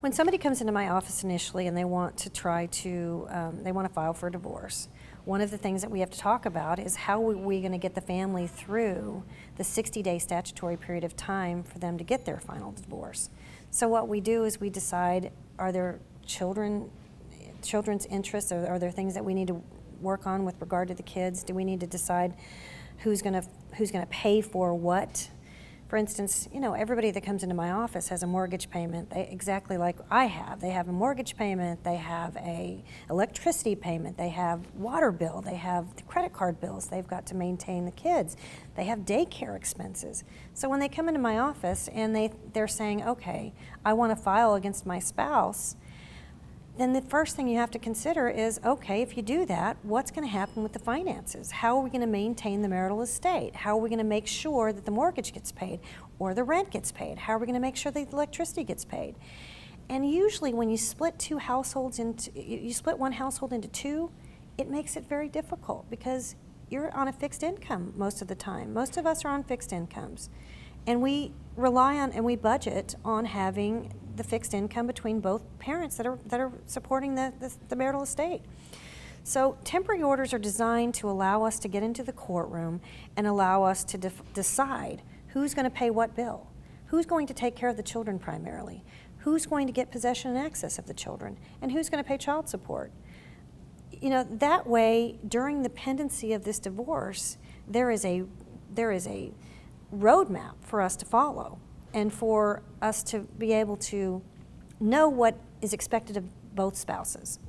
When somebody comes into my office initially and they want to they want to file for a divorce, one of the things that we have to talk about is how are we going to get the family through the 60-day statutory period of time for them to get their final divorce. So what we do is we decide, are there children's interests, or are there things that we need to work on with regard to the kids? Do we need to decide who's going to pay for what? For instance, everybody that comes into my office has a mortgage payment, exactly like I have. They have a mortgage payment, they have a electricity payment, they have water bill, they have the credit card bills they've got to maintain the kids, they have daycare expenses. So when they come into my office and they're saying, okay, I want to file against my spouse, then the first thing you have to consider is, okay, if you do that, what's going to happen with the finances? How are we going to maintain the marital estate? How are we going to make sure that the mortgage gets paid or the rent gets paid? How are we going to make sure that the electricity gets paid? And usually when you split you split one household into two, it makes it very difficult because you're on a fixed income most of the time. Most of us are on fixed incomes. And we rely on and we budget on having the fixed income between both parents that are supporting the marital estate. So temporary orders are designed to allow us to get into the courtroom and allow us to decide who's going to pay what bill, who's going to take care of the children primarily, who's going to get possession and access of the children, and who's going to pay child support. That way, during the pendency of this divorce, there is a roadmap for us to follow and for us to be able to know what is expected of both spouses.